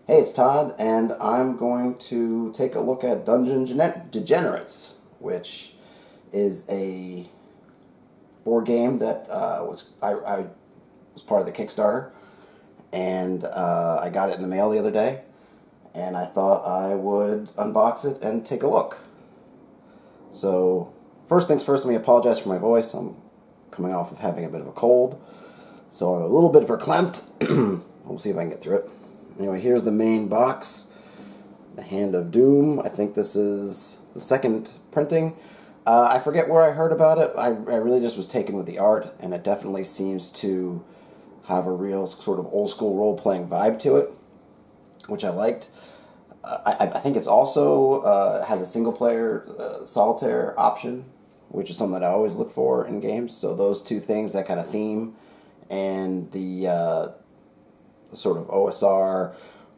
Hey, it's Todd, and I'm going to take a look at Degenerates, which is a board game that I was part of the Kickstarter, and I got it in the mail the other day, and I thought I would unbox it and take a look. So, first things first, let me apologize for my voice. I'm coming off of having a bit of a cold, so I'm a little bit verklempt. We'll see if I can get through it. Anyway, here's the main box. The Hand of Doom. I think this is the second printing. I forget where I heard about it. I really just was taken with the art, and it definitely seems to have a real sort of old-school role-playing vibe to it, which I liked. I think it's also has a single-player solitaire option, which is something that I always look for in games. So those two things, that kind of theme, and the sort of OSR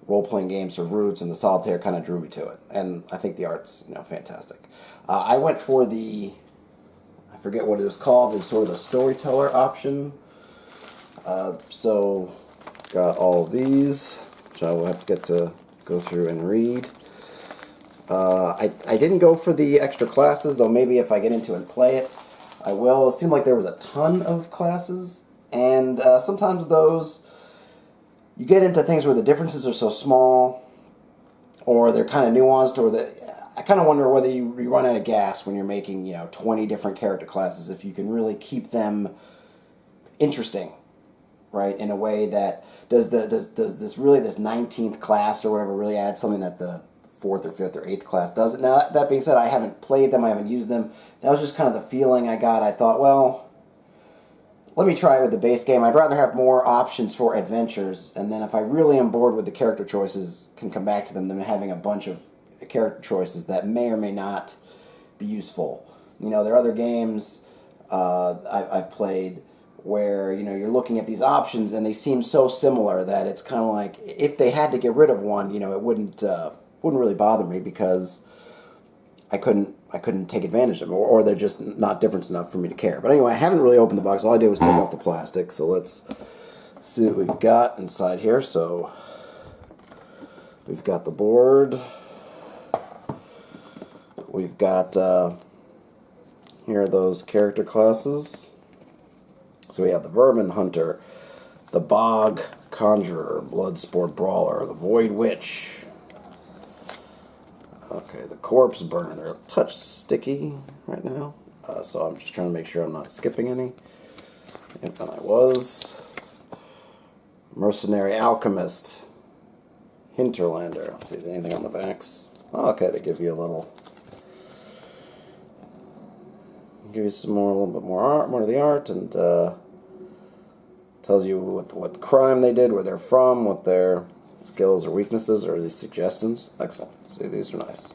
role-playing game sort of roots, and the solitaire kind of drew me to it. And I think the art's fantastic. I went for I forget what it was called, it was sort of the storyteller option. So got all of these, which I will have to get to go through and read. I didn't go for the extra classes, though maybe if I get into it and play it, I will. It seemed like there was a ton of classes, and sometimes with those, you get into things where the differences are so small, or they're kind of nuanced, or I kind of wonder whether you run out of gas when you're making 20 different character classes, if you can really keep them interesting, right? In a way that does this 19th class or whatever really add something that the 4th or 5th or 8th class doesn't. Now that being said, I haven't played them, I haven't used them. That was just kind of the feeling I got. I thought, well, let me try it with the base game. I'd rather have more options for adventures, and then if I really am bored with the character choices, can come back to them than having a bunch of character choices that may or may not be useful. There are other games I've played where you're looking at these options and they seem so similar that it's kind of like if they had to get rid of one, it wouldn't really bother me because I couldn't take advantage of them, or they're just not different enough for me to care. But anyway, I haven't really opened the box. All I did was take off the plastic. So let's see what we've got inside here. So we've got the board. We've got here are those character classes. So we have the Vermin Hunter, the Bog Conjurer, Bloodsport Brawler, the Void Witch. Okay, the Corpse Burner. They're a touch sticky right now, so I'm just trying to make sure I'm not skipping any. And I was. Mercenary Alchemist, Hinterlander. Let's see, anything on the backs? Oh, okay, they give you a little. Give you a little bit more art, more of the art, and tells you what crime they did, where they're from, what their skills or weaknesses, or these suggestions. Excellent. See, these are nice.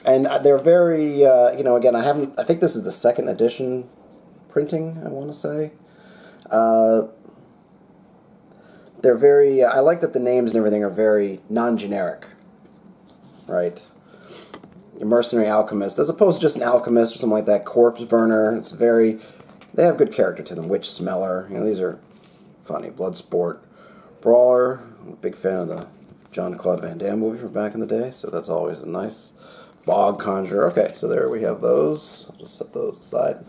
And they're very, again, I think this is the second edition printing, I want to say. They're very, I like that the names and everything are very non-generic, right? Mercenary Alchemist, as opposed to just an alchemist or something like that. Corpse Burner, they have good character to them. Witch Smeller, these are funny. Bloodsport Brawler, I'm a big fan of the Jean-Claude Van Damme movie from back in the day, so that's always a nice. Bog Conjurer, okay, so there we have those. I'll just set those aside.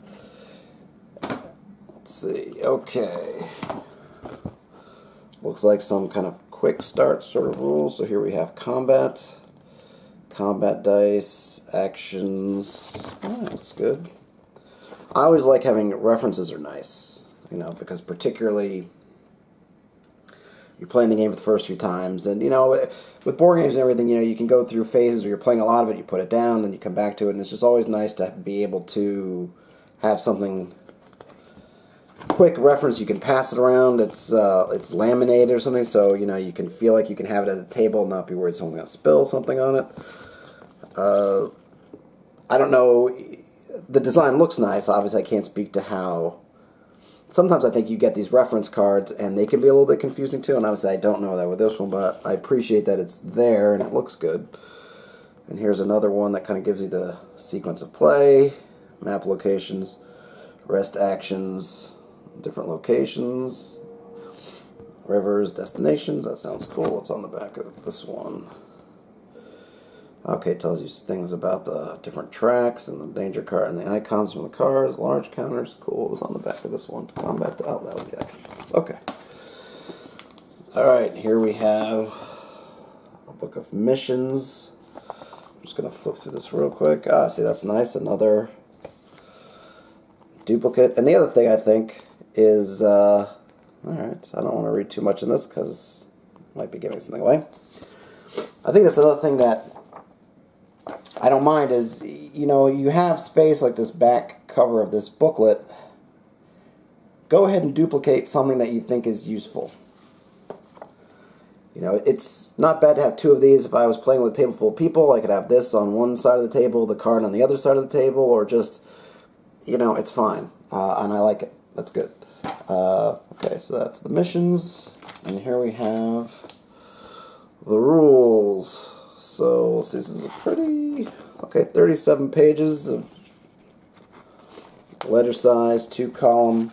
Let's see, okay. Looks like some kind of quick start sort of rules. So here we have combat dice, actions. Oh, that's good. I always like having references are nice, because particularly you're playing the game for the first few times, and with board games and everything, you can go through phases where you're playing a lot of it, you put it down, then you come back to it, and it's just always nice to be able to have something quick reference. You can pass it around. It's laminated or something, so you can feel like you can have it at the table and not be worried someone's gonna spill something on it. I don't know. The design looks nice. Obviously, I can't speak to how. Sometimes I think you get these reference cards, and they can be a little bit confusing too, and obviously I don't know that with this one, but I appreciate that it's there, and it looks good. And here's another one that kind of gives you the sequence of play, map locations, rest actions, different locations. Rivers, destinations, that sounds cool. What's on the back of this one? Okay, it tells you things about the different tracks and the danger card and the icons from the cars, large counters. Cool. It was on the back of this one. Combat. Oh, that was the action. Okay. Alright, here we have a book of missions. I'm just going to flip through this real quick. See, that's nice. Another duplicate. And the other thing I think is, alright, I don't want to read too much in this because I might be giving something away. I think that's another thing that I don't mind is, you know, you have space like this back cover of this booklet. Go ahead and duplicate something that you think is useful. You know, it's not bad to have two of these. If I was playing with a table full of people, I could have this on one side of the table, the card on the other side of the table, or just, you know, it's fine. And I like it. That's good. Okay, so that's the missions. And here we have the rules. So, let's see, this is a pretty, 37 pages of letter size, 2-column.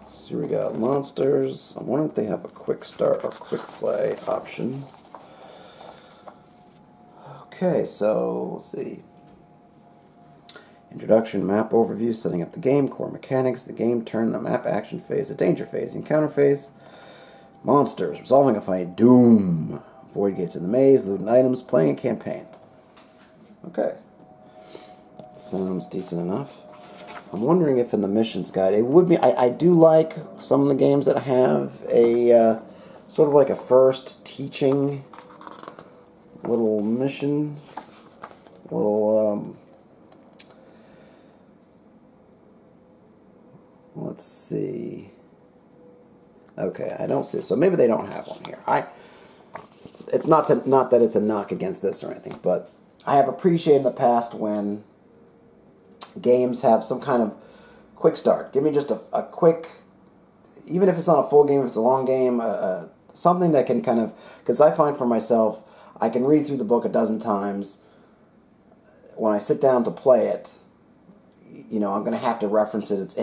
So here we got monsters. I'm wondering if they have a quick start or quick play option. Okay, so, let's see. Introduction, map overview, setting up the game, core mechanics, the game turn, the map action phase, the danger phase, the encounter phase. Monsters, resolving a fight, doom, void gates in the maze, looting items, playing a campaign. Okay. Sounds decent enough. I'm wondering if in the missions guide, it would be, I do like some of the games that have a, sort of like a first teaching little mission, little, let's see. Okay, I don't see it. So maybe they don't have one here. It's not that it's a knock against this or anything, but I have appreciated in the past when games have some kind of quick start. Give me just a quick, even if it's not a full game, if it's a long game, something that can kind of, because I find for myself, I can read through the book a dozen times. When I sit down to play it, you know, I'm going to have to reference it.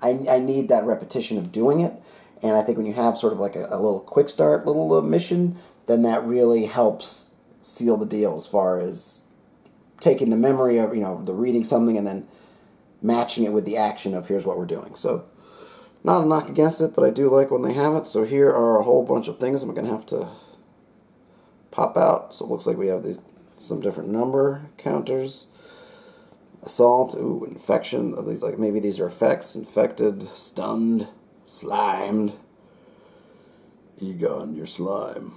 I need that repetition of doing it. And I think when you have sort of like a little quick start, little mission, then that really helps seal the deal as far as taking the memory of, you know, the reading something and then matching it with the action of here's what we're doing. So, not a knock against it, but I do like when they have it. So here are a whole bunch of things I'm going to have to pop out. So it looks like we have some different number counters. Assault, infection, of these, like maybe these are effects, infected, stunned, slimed. Egon, your slime.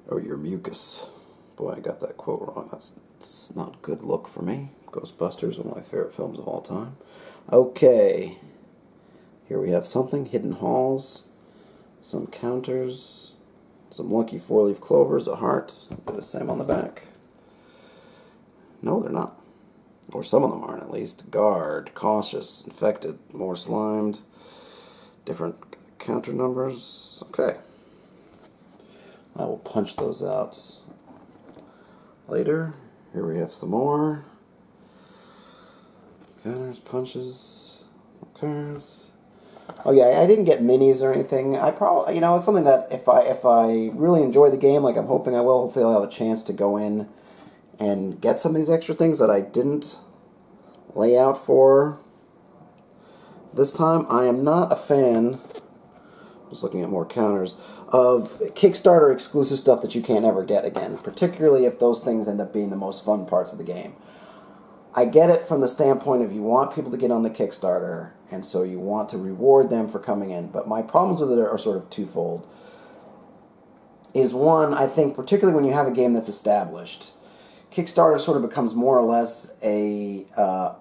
Or your mucus. Boy, I got that quote wrong. It's not a good look for me. Ghostbusters, one of my favorite films of all time. Okay. Here we have something. Hidden halls. Some counters. Some lucky 4-leaf clovers. A heart. They're the same on the back. No, they're not. Or some of them aren't, at least. Guard. Cautious. Infected. More slimed. Different counter numbers. Okay. I will punch those out later. Here we have some more. Counters, punches, cards. Oh yeah, I didn't get minis or anything. I probably, you know, it's something that if I really enjoy the game, like I'm hoping I will, hopefully I'll have a chance to go in and get some of these extra things that I didn't lay out for this time. I am not a fan, just looking at more counters, of Kickstarter exclusive stuff that you can't ever get again, particularly if those things end up being the most fun parts of the game. I get it from the standpoint of you want people to get on the Kickstarter, and so you want to reward them for coming in, but my problems with it are sort of twofold. Is one, I think, particularly when you have a game that's established, Kickstarter sort of becomes more or less a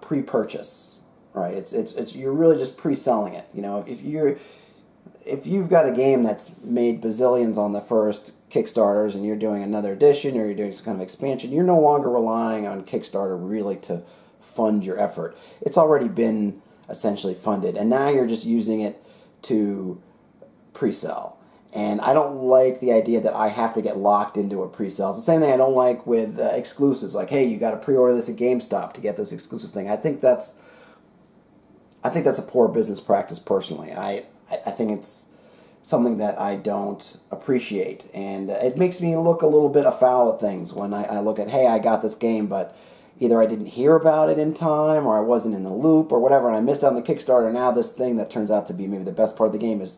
pre-purchase, right? It's you're really just pre-selling it. You know, if you've got a game that's made bazillions on the first Kickstarters and you're doing another edition or you're doing some kind of expansion, you're no longer relying on Kickstarter really to fund your effort. It's already been essentially funded, and now you're just using it to pre-sell. And I don't like the idea that I have to get locked into a pre-sale. It's the same thing I don't like with exclusives. Like, hey, you got to pre-order this at GameStop to get this exclusive thing. I think that's I think that's a poor business practice personally. I think it's something that I don't appreciate, and it makes me look a little bit afoul at things when I look at, hey, I got this game, but either I didn't hear about it in time, or I wasn't in the loop, or whatever, and I missed out on the Kickstarter. Now this thing that turns out to be maybe the best part of the game is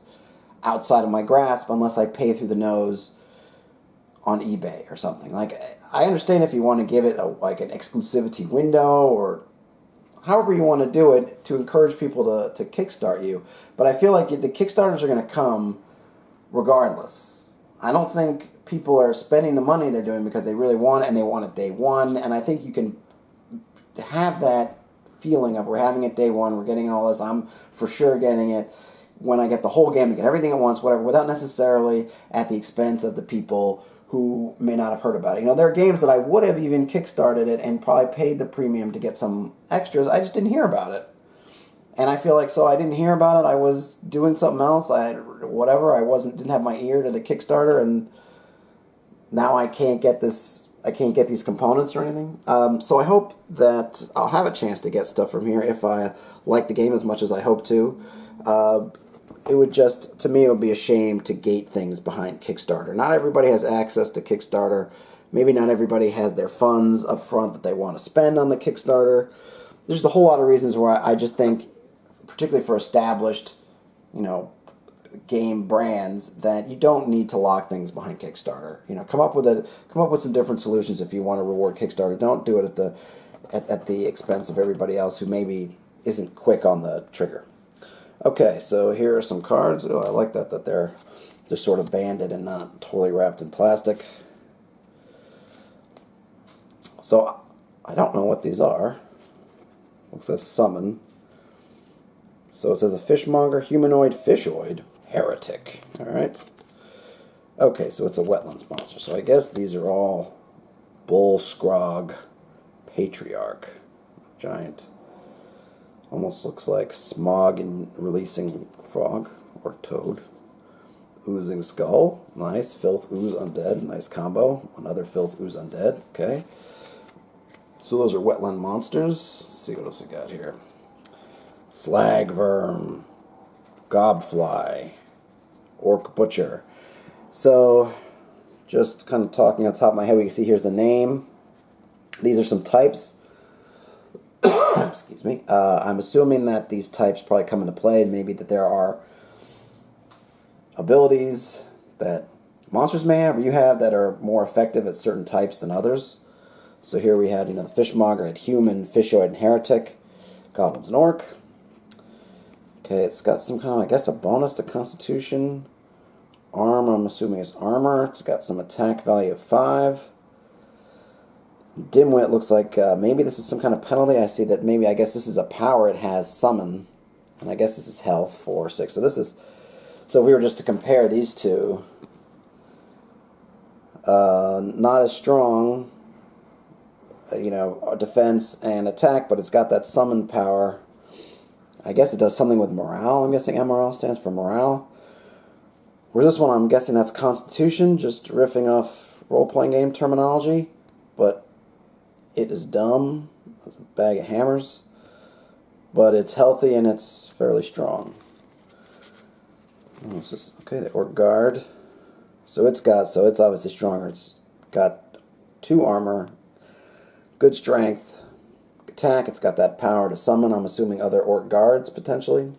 outside of my grasp unless I pay through the nose on eBay or something. Like, I understand if you want to give it like an exclusivity window or however you want to do it to encourage people to kickstart you, but I feel like the Kickstarters are going to come regardless. I don't think people are spending the money they're doing because they really want it and they want it day one, and I think you can have that feeling of we're having it day one, we're getting all this, I'm for sure getting it when I get the whole game, I get everything at once, whatever, without necessarily at the expense of the people who may not have heard about it. You know, there are games that I would have even kickstarted it and probably paid the premium to get some extras. I just didn't hear about it. And I feel like, so I didn't hear about it, I was doing something else, whatever, didn't have my ear to the Kickstarter, and now I can't get these components or anything. So I hope that I'll have a chance to get stuff from here if I like the game as much as I hope to. It would just, to me, it would be a shame to gate things behind Kickstarter. Not everybody has access to Kickstarter. Maybe not everybody has their funds up front that they want to spend on the Kickstarter. There's a whole lot of reasons where I just think, particularly for established, game brands, that you don't need to lock things behind Kickstarter. Come up with some different solutions if you want to reward Kickstarter. Don't do it at the expense of everybody else who maybe isn't quick on the trigger. Okay, so here are some cards. Oh, I like that they're just sort of banded and not totally wrapped in plastic. So I don't know what these are. Looks like summon. So it says a fishmonger, humanoid, fishoid, heretic. Alright. Okay, so it's a wetlands monster. So I guess these are all bull, scrog, patriarch. Giant. Almost looks like smog and releasing frog or toad. Oozing skull. Nice. Filth, ooze, undead. Nice combo. Another filth, ooze, undead. Okay. So those are wetland monsters. Let's see what else we got here. Slagworm, gobfly, orc butcher. So, just kind of talking on top of my head, we can see here's the name. These are some types. Excuse me. I'm assuming that these types probably come into play, and maybe that there are abilities that monsters may have, or you have, that are more effective at certain types than others. So here we had, the fishmonger had human, fishoid, and heretic, goblins, and orc. Okay, it's got some kind of, I guess, a bonus to Constitution. Armor, I'm assuming, is armor. It's got some attack value of 5. Dimwit looks like maybe this is some kind of penalty. I see that maybe, I guess this is a power it has, summon. And I guess this is health, 4 or 6. So if we were just to compare these two, not as strong, defense and attack, but it's got that summon power. I guess it does something with morale. I'm guessing MRL stands for morale. Whereas this one, I'm guessing that's Constitution, just riffing off role-playing game terminology. But it is dumb. It's a bag of hammers. But it's healthy and it's fairly strong. Oh, it's just, okay, the Orc Guard. So it's obviously stronger. It's got 2 armor, good strength, attack. It's got that power to summon. I'm assuming other Orc Guards, potentially.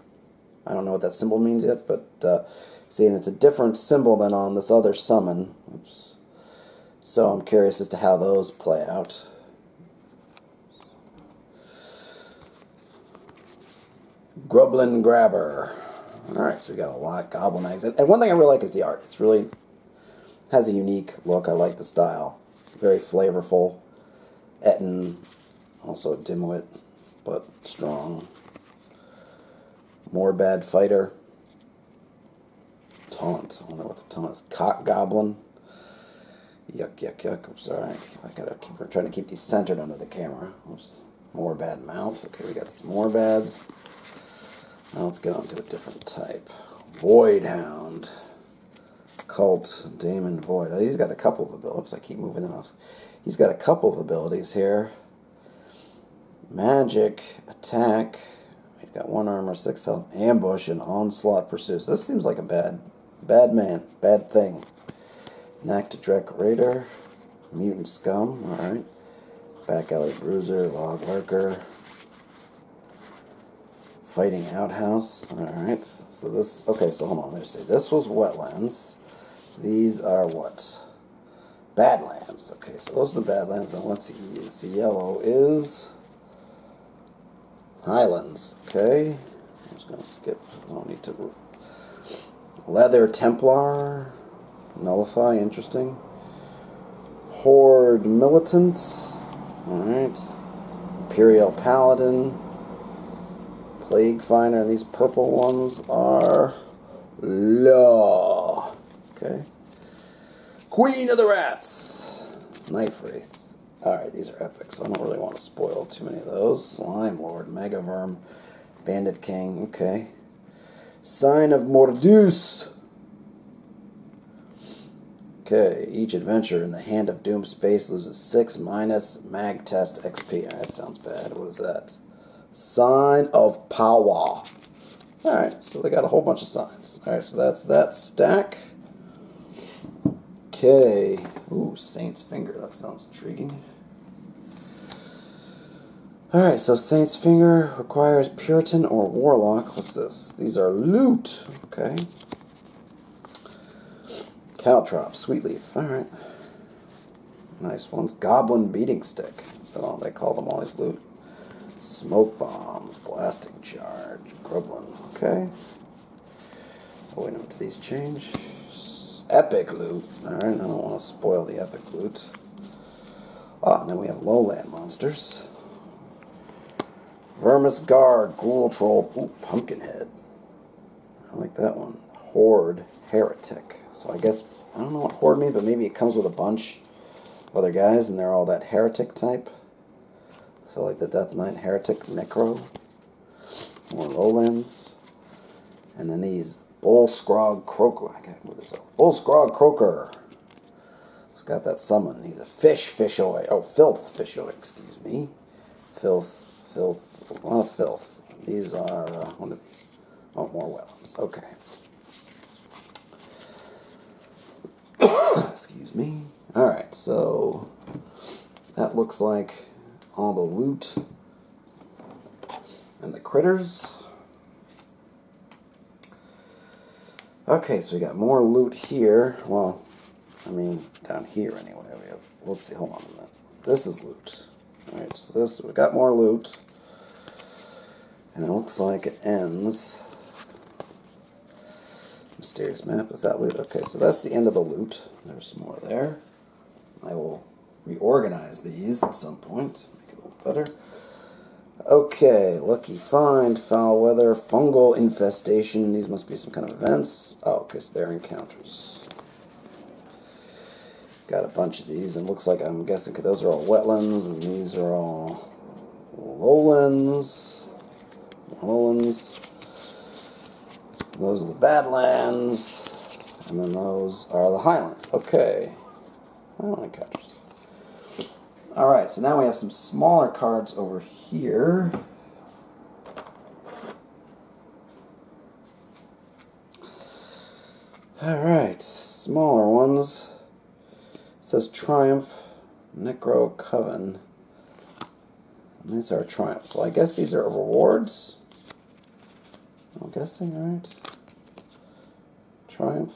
I don't know what that symbol means yet, but see, and it's a different symbol than on this other summon. Oops. So I'm curious as to how those play out. Grublin Grabber. Alright, so we got a lot. Goblin Eggs. And one thing I really like is the art. It's really has a unique look. I like the style. Very flavorful. Etten, also a dimwit, but strong. More bad fighter. Taunt. I wonder what the taunt is. Cock Goblin. Yuck, yuck, yuck. Oops, sorry. We're trying to keep these centered under the camera. Oops. More bad mouth. Okay, we got these more bads. Now let's get on to a different type. Void Hound. Cult. Daemon Void. Oh, he's got a couple of abilities. I keep moving them. He's got a couple of abilities here. Magic. Attack. Got 1 armor, 6 health, ambush, and onslaught pursues. This seems like a bad man, bad thing. Knack Decorator, mutant scum. All right. Back alley bruiser, log lurker, fighting outhouse. All right. So this. Okay. So hold on. Let me see. This was wetlands. These are what? Badlands. Okay. So those are the badlands. And let's see. The yellow is highlands. Okay. I'm just gonna skip. I don't need to. Leather Templar. Nullify, interesting. Horde Militant. Alright. Imperial Paladin. Plague Finder. And these purple ones are Law. Okay. Queen of the Rats. Night Wraith. Alright, these are epic, so I don't really want to spoil too many of those. Slime Lord, Megaverm, Bandit King. Okay. Sign of Mordus. Okay, each adventure in the Hand of Doom space loses 6 minus mag test XP. That sounds bad. What is that? Sign of Power. Alright, so they got a whole bunch of signs. Alright, so that's that stack. Okay. Ooh, Saint's Finger. That sounds intriguing. Alright, so Saint's Finger requires Puritan or Warlock. What's this? These are loot. Okay. Caltrop, Sweetleaf. Alright. Nice ones. Goblin Beating Stick. So they call them all these loot. Smoke Bombs, Blasting Charge, Grublin. Okay. Oh, wait, no, do these change? Epic loot. Alright, I don't want to spoil the epic loot. Ah, and then we have lowland monsters. Vermis Guard, Ghoul Troll, ooh, Pumpkinhead. I like that one. Horde, Heretic. So I guess, I don't know what Horde means, but maybe it comes with a bunch of other guys, and they're all that Heretic type. So like the Death Knight, Heretic, Necro. More lowlands. And then these Bullscrog Croaker. I gotta move this up. Bullscrog Croaker. He's got that summon. He's a fishoid. Oh, filth fishoid, excuse me. Filth, a lot of filth. These are, what are these? Oh, more wetlands. Okay. Excuse me. Alright, so that looks like all the loot and the critters. Okay, so we got more loot here. Well, I mean, down here anyway. We have, let's see, hold on a minute. This is loot. Alright, so this, we got more loot. And it looks like it ends. Mysterious map, is that loot? Okay, so that's the end of the loot. There's some more there. I will reorganize these at some point, make it a little better. Okay, lucky find, foul weather, fungal infestation. These must be some kind of events. Oh, okay, so they're encounters. Got a bunch of these, and looks like, I'm guessing, those are all wetlands, and these are all lowlands. Lowlands. Those are the Badlands, and then those are the Highlands. Okay. Highland encounters. Alright, so now we have some smaller cards over here. Alright, smaller ones. It says Triumph, Necro Coven. And these are Triumph. So I guess these are rewards. I'm guessing, alright. Triumph.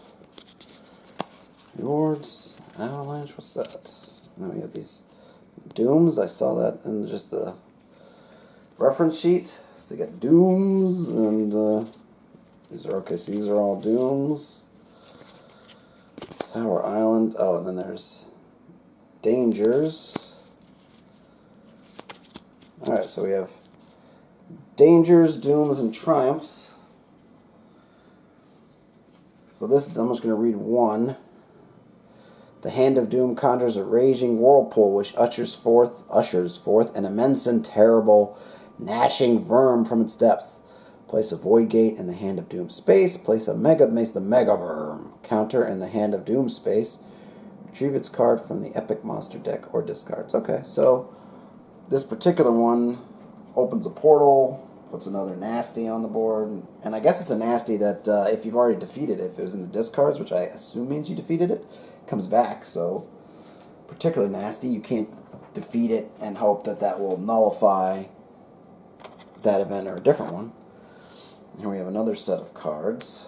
Rewards. Avalanche, what's that? And then we have these Dooms. I saw that in just the reference sheet. So you got Dooms, and these are, okay, so these are all Dooms. Tower Island. Oh, and then there's Dangers. Alright, so we have Dangers, Dooms, and Triumphs. So this, I'm just going to read one. The Hand of Doom conjures a raging whirlpool which ushers forth an immense and terrible gnashing verm from its depth. Place a Void Gate in the Hand of Doom space. Place the Mega Verm counter in the Hand of Doom space. Retrieve its card from the Epic Monster deck or discards. Okay, so this particular one opens a portal Puts another nasty on the board. And I guess it's a nasty that if you've already defeated it, if it was in the discards, which I assume means you defeated it, comes back. So, particularly nasty. You can't defeat it and hope that that will nullify that event or a different one. Here we have another set of cards.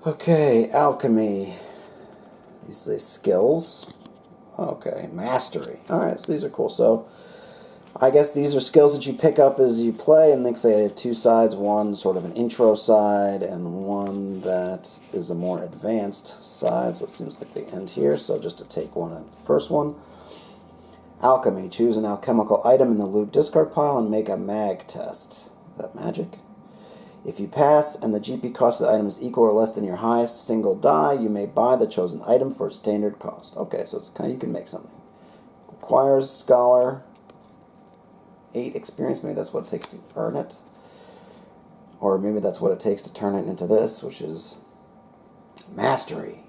Okay, alchemy. These say skills. Okay, mastery. Alright, so these are cool. So, I guess these are skills that you pick up as you play, and they say I have two sides, one sort of an intro side, and one that is a more advanced side, so it seems like they end here, so just to take one at the first one. Alchemy. Choose an alchemical item in the loot discard pile and make a mag test. Is that magic? If you pass and the GP cost of the item is equal or less than your highest single die, you may buy the chosen item for its standard cost. Okay, so it's kind of, you can make something. Requires scholar 8 experience. Maybe that's what it takes to earn it. Or maybe that's what it takes to turn it into this, which is mastery.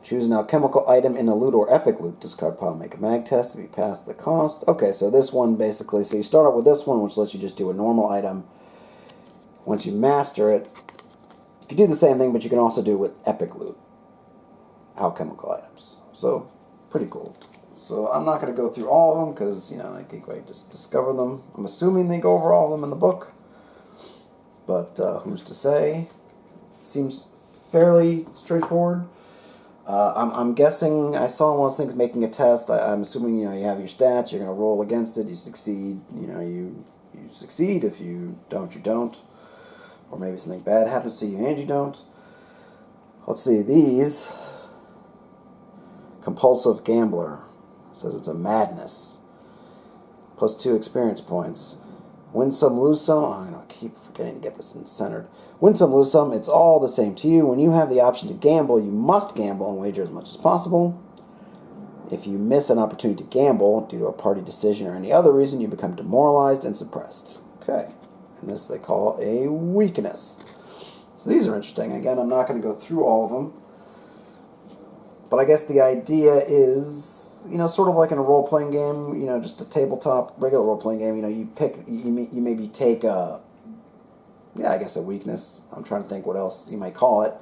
Choose an alchemical item in the loot or epic loot discard pile. Make a mag test if you pass the cost. Okay, so this one basically, so you start out with this one, which lets you just do a normal item. Once you master it, you can do the same thing, but you can also do it with epic loot, alchemical items. So, pretty cool. So I'm not going to go through all of them because, you know, I think I just discover them. I'm assuming they go over all of them in the book, but who's to say? It seems fairly straightforward. I'm guessing, I saw one of those things making a test. I'm assuming, you know, you have your stats, you're going to roll against it, you succeed, you know, you succeed. If you don't, you don't. Or maybe something bad happens to you and you don't. Let's see, these. Compulsive Gambler. Says it's a madness. Plus 2 experience points. Win some, lose some. Oh, I'm going to keep forgetting to get this centered. Win some, lose some. It's all the same to you. When you have the option to gamble, you must gamble and wager as much as possible. If you miss an opportunity to gamble due to a party decision or any other reason, you become demoralized and suppressed. Okay. And this they call a weakness. So these are interesting. Again, I'm not going to go through all of them. But I guess the idea is, you know, sort of like in a role-playing game, you know, just a tabletop, regular role-playing game, you know, you pick, you maybe take a, yeah, I guess a weakness. I'm trying to think what else you might call it.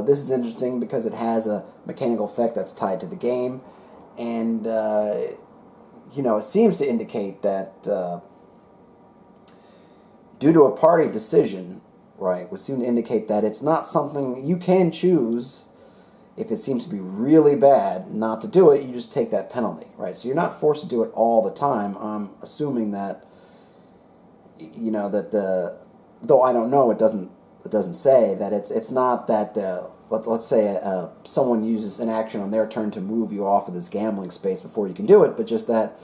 This is interesting because it has a mechanical effect that's tied to the game. And, you know, it seems to indicate that due to a party decision, right, would seem to indicate that it's not something you can choose. If it seems to be really bad not to do it, you just take that penalty, right? So you're not forced to do it all the time. I'm assuming that, you know, that though I don't know, it doesn't say that it's not that let's say someone uses an action on their turn to move you off of this gambling space before you can do it, but just that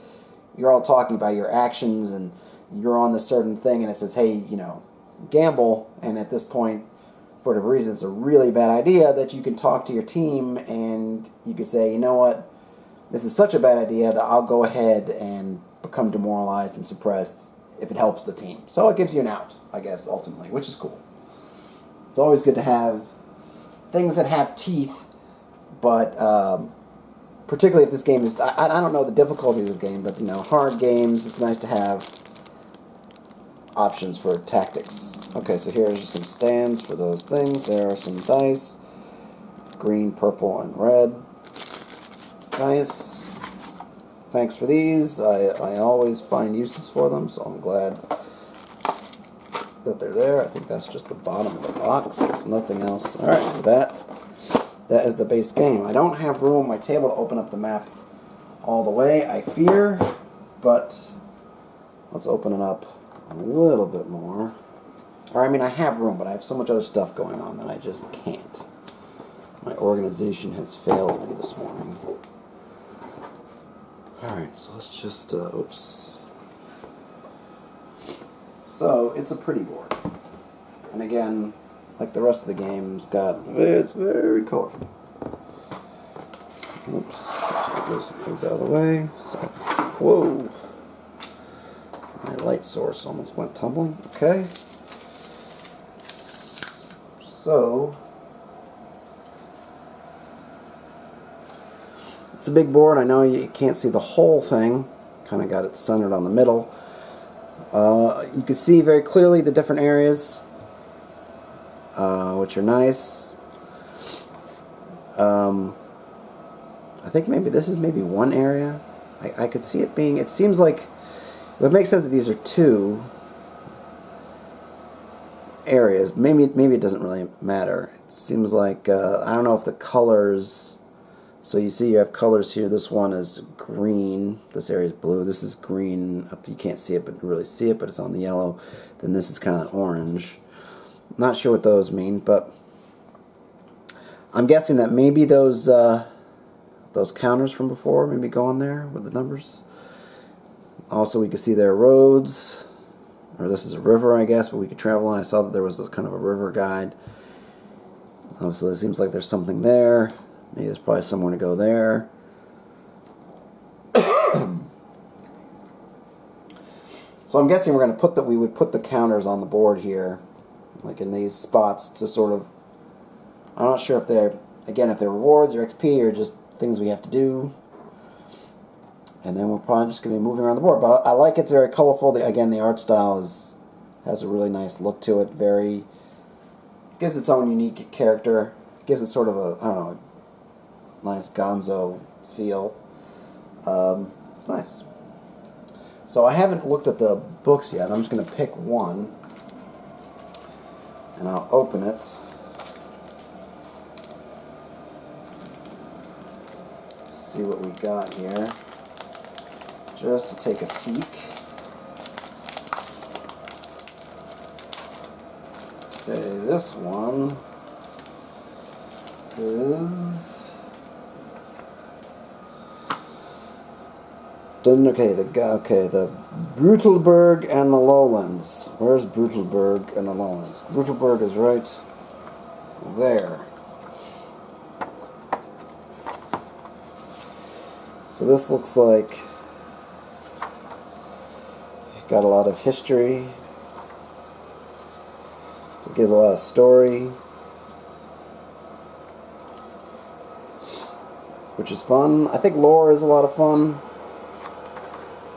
you're all talking about your actions and you're on this certain thing and it says, hey, you know, gamble, and at this point, for whatever reason, it's a really bad idea, that you can talk to your team and you could say, you know what, this is such a bad idea that I'll go ahead and become demoralized and suppressed if it helps the team. So it gives you an out, I guess, ultimately, which is cool. It's always good to have things that have teeth, but particularly if this game is, I don't know the difficulty of this game, but, you know, hard games, it's nice to have options for tactics. Okay, so here's some stands for those things. There are some dice. Green, purple, and red. Nice. Thanks for these. I always find uses for them, so I'm glad that they're there. I think that's just the bottom of the box. There's nothing else. Alright, so that is the base game. I don't have room on my table to open up the map all the way, I fear, but let's open it up a little bit more. Or, I mean, I have room, but I have so much other stuff going on that I just can't. My organization has failed me this morning. Alright, so let's just, oops. So, it's a pretty board. And again, like the rest of the game, it's very colorful. Oops, get some things out of the way. So, whoa. My light source almost went tumbling. Okay. So, it's a big board. I know you can't see the whole thing. Kind of got it centered on the middle. You can see very clearly the different areas, which are nice. I think maybe this is maybe one area. I could see it being, it seems like, it would make sense that these are two areas. Maybe it doesn't really matter. It seems like, I don't know if the colors, so you see you have colors here. This one is green, this area is blue, this is green, you can't see it but really see it, but it's on the yellow. Then this is kind of orange. Not sure what those mean, but I'm guessing that maybe those counters from before maybe go on there with the numbers. Also, we can see there are roads, or this is a river, I guess, but we could travel on. I saw that there was this kind of a river guide. So it seems like there's something there. Maybe there's probably somewhere to go there. So I'm guessing we're going to we would put the counters on the board here, like in these spots, to sort of, I'm not sure if they're, again, if they're rewards or XP or just things we have to do. And then we're probably just going to be moving around the board. But I like it's very colorful. Again, the art style has a really nice look to it. Gives its own unique character. Gives it sort of a, I don't know, nice gonzo feel. It's nice. So I haven't looked at the books yet. I'm just going to pick one. And I'll open it. See what we got here. Just to take a peek. Okay, this one is the Brutalberg and the Lowlands. Where's Brutalberg and the Lowlands? Brutalberg is right there. So this looks like got a lot of history. So it gives a lot of story, which is fun. I think lore is a lot of fun.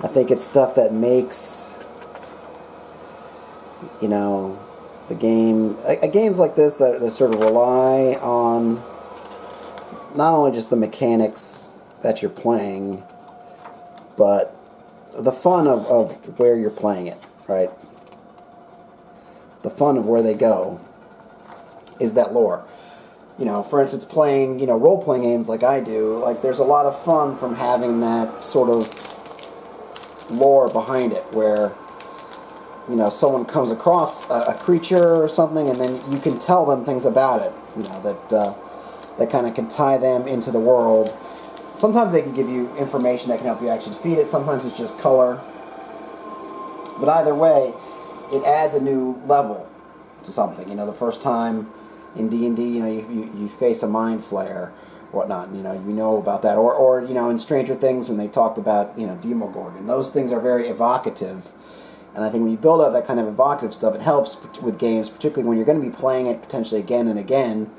I think it's stuff that makes, you know, the game, games like this that sort of rely on not only just the mechanics that you're playing, but the fun of where you're playing it, right? The fun of where they go is that lore. You know, for instance, playing, you know, role-playing games like I do, like there's a lot of fun from having that sort of lore behind it, where, you know, someone comes across a creature or something, and then you can tell them things about it, you know, that kind of can tie them into the world. Sometimes they can give you information that can help you actually defeat it. Sometimes it's just color. But either way, it adds a new level to something. You know, the first time in D&D, you know, you face a mind flayer, whatnot. You know about that. Or you know, in Stranger Things when they talked about, you know, Demogorgon. Those things are very evocative. And I think when you build up that kind of evocative stuff, it helps with games, particularly when you're going to be playing it potentially again and again,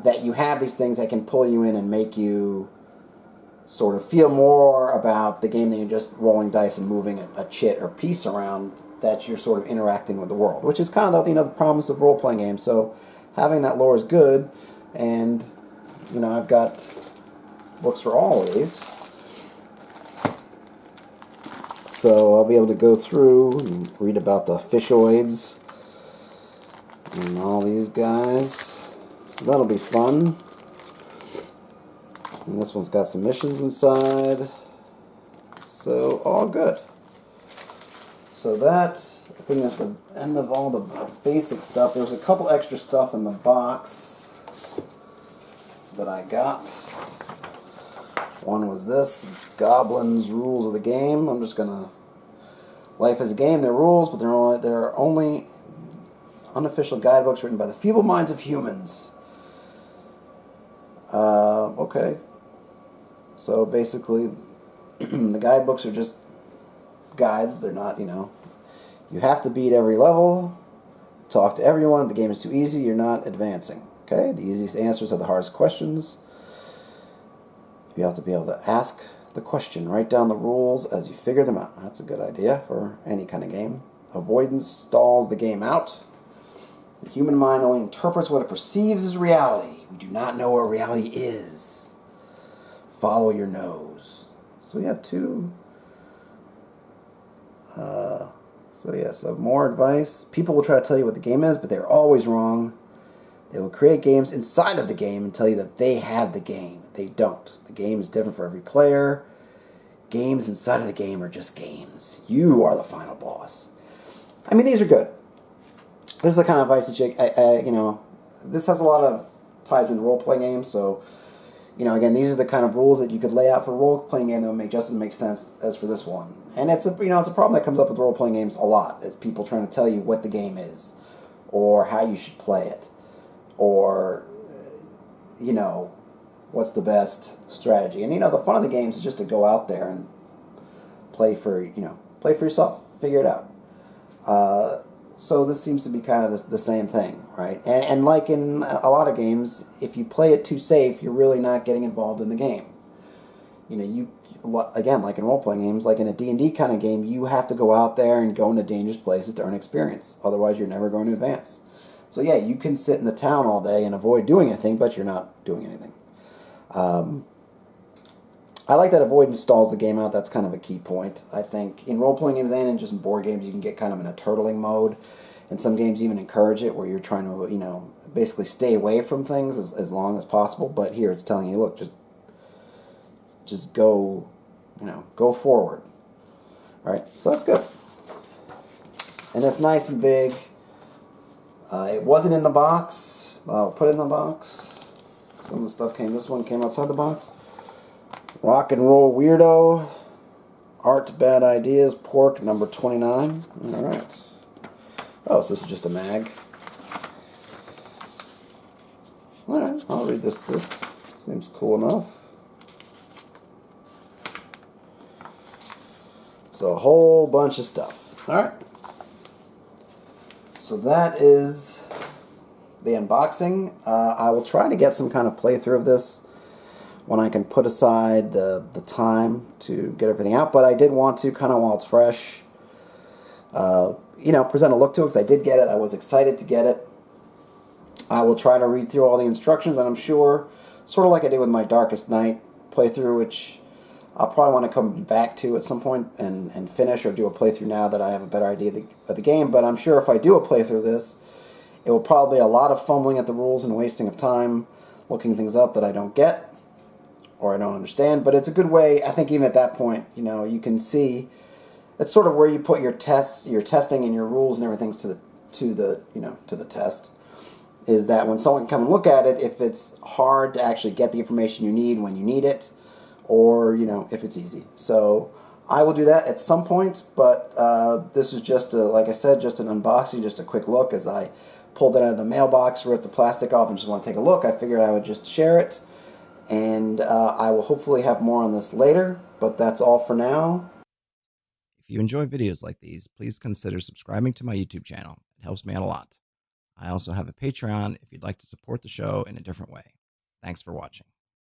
that you have these things that can pull you in and make you sort of feel more about the game than you're just rolling dice and moving a chit or piece around, that you're sort of interacting with the world, which is kind of, you know, the promise of role-playing games. So having that lore is good, and, you know, I've got books for all of these. So I'll be able to go through and read about the fishoids and all these guys. So that'll be fun. And this one's got some missions inside. So, all good. So that, I think that's the end of all the basic stuff. There was a couple extra stuff in the box that I got. One was this, Goblin's Rules of the Game. I'm just gonna, life is a game, there are rules, but there are only unofficial guidebooks written by the feeble minds of humans. Okay. So basically, the guidebooks are just guides. They're not, you know, you have to beat every level, talk to everyone. If the game is too easy, you're not advancing. Okay? The easiest answers are the hardest questions. You have to be able to ask the question. Write down the rules as you figure them out. That's a good idea for any kind of game. Avoidance stalls the game out. The human mind only interprets what it perceives as reality. We do not know what reality is. Follow your nose. So we have two. So more advice. People will try to tell you what the game is, but they're always wrong. They will create games inside of the game and tell you that they have the game. They don't. The game is different for every player. Games inside of the game are just games. You are the final boss. I mean, these are good. This is the kind of advice that this has a lot of ties into role-playing games, so, again, these are the kind of rules that you could lay out for a role-playing game that would make just as make sense as for this one. And it's a problem that comes up with role-playing games a lot, is people trying to tell you what the game is, or how you should play it, or, what's the best strategy. And, the fun of the games is just to go out there and play for yourself, figure it out. So this seems to be kind of the same thing, right? And like in a lot of games, if you play it too safe, you're really not getting involved in the game. Again, like in role-playing games, like in a D&D kind of game, you have to go out there and go into dangerous places to earn experience. Otherwise, you're never going to advance. So yeah, you can sit in the town all day and avoid doing anything, but you're not doing anything. I like that avoidance stalls the game out. That's kind of a key point. I think in role-playing games and in just in board games, you can get kind of in a turtling mode. And some games even encourage it, where you're trying to, basically stay away from things as long as possible. But here it's telling you, look, just go, go forward. All right, so that's good. And it's nice and big. It wasn't in the box. I'll put it in the box. Some of the stuff this one came outside the box. Rock and Roll Weirdo, Art Bad Ideas, Pork, number 29. All right. Oh, so this is just a mag. All right, I'll read this. This seems cool enough. So a whole bunch of stuff. All right. So that is the unboxing. I will try to get some kind of playthrough of this when I can put aside the time to get everything out. But I did want to, kind of while it's fresh, present a look to it, because I did get it. I was excited to get it. I will try to read through all the instructions, and I'm sure, sort of like I did with my Darkest Night playthrough, which I'll probably want to come back to at some point and finish, or do a playthrough now that I have a better idea of the game. But I'm sure if I do a playthrough of this, it will probably be a lot of fumbling at the rules and wasting of time, looking things up that I don't get or I don't understand. But it's a good way, I think, even at that point, you can see it's sort of where you put your testing and your rules and everything to the test. Is that when someone can come and look at it, if it's hard to actually get the information you need when you need it, or if it's easy. So I will do that at some point. But this is just like I said, just an unboxing, just a quick look. As I pulled it out of the mailbox, ripped the plastic off, and just want to take a look, I figured I would just share it. And I will hopefully have more on this later, but that's all for now. If you enjoy videos like these, please consider subscribing to my YouTube channel. It helps me out a lot. I also have a Patreon if you'd like to support the show in a different way. Thanks for watching.